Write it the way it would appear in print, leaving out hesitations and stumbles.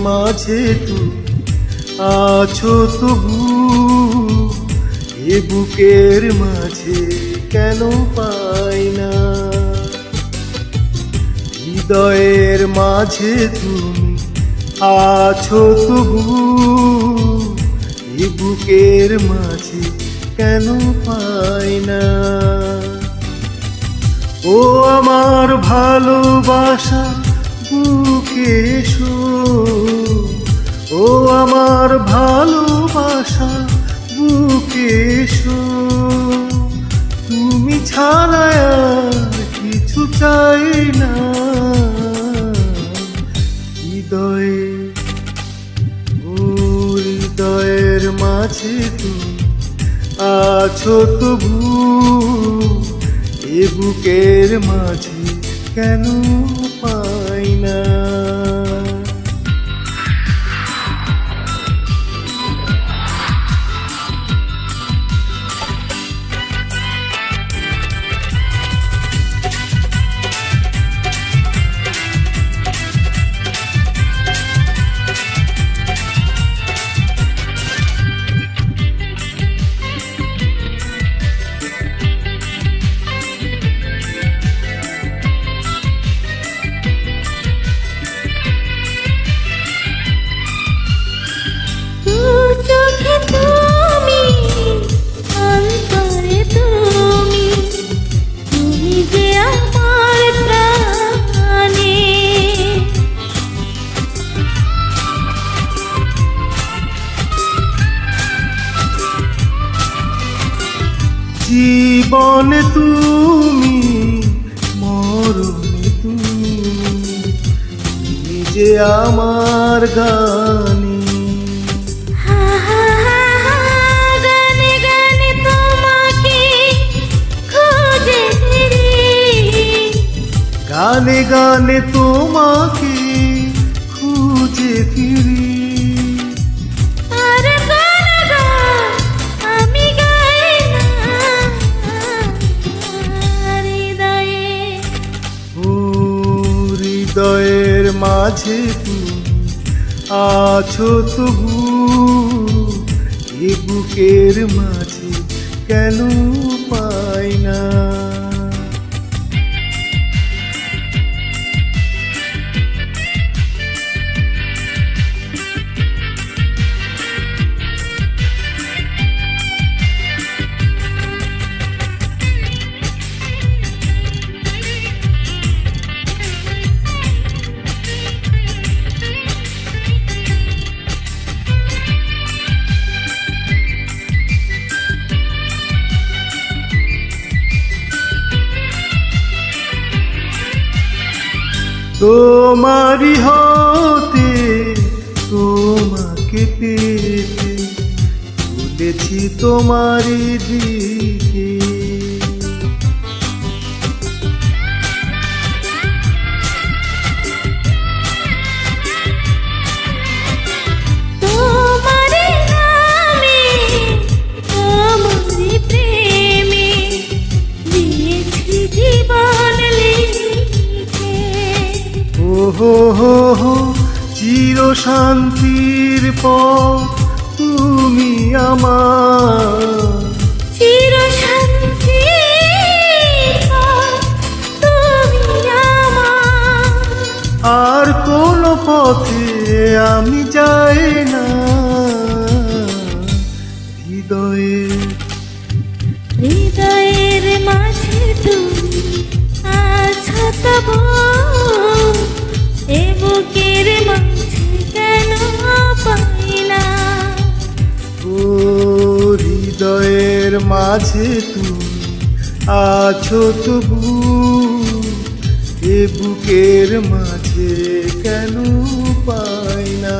মাঝে তুমি আছো তবু, এ বুকের মাঝে কেন পাই না। হৃদয়ের মাঝে তুমি আছো তবু, এ বুকের মাঝে কেন পাই না। ও আমার ভালোবাসা বুকে এসো, ও আমার ভালোবাসা বুকে এসো। তুমি ছাড়া আর কিছু চাই না। হৃদয়ে, ও হৃদয়ের মাঝে তুমি আছো তবু, এ বুকের মাঝে কেন পাই না। জীবনে তুমি, মরণে তুমি, তুমি যে আমার গানে। গানে গানে তোমাকে খোঁজে ফিরি, গানে গানে তোমাকে খুঁজে ফিরি। হৃদয়ের মাঝে তুমি আছো তবু, এ বুকের মাঝে কেন পাই না। তোমারি হতে তোমাকে পেতে চলেছি তোমারি দিকে। তোমারি নামে তোমারি প্রেমে দিয়েছি জীবন লিখে। ওহো হো হো, চির শান্তির পথ তুমি আমার, চির শান্তির পথ তুমি আমার। আর কোন পথে আমি যাই না। হৃদয়ের মাঝে তুমি আছো তবু, এ বুকের মাঝে কেন পাই না। ও হৃদয়ের মাঝে তুমি আছো তবু, এ বুকের মাঝে কেন পাই না।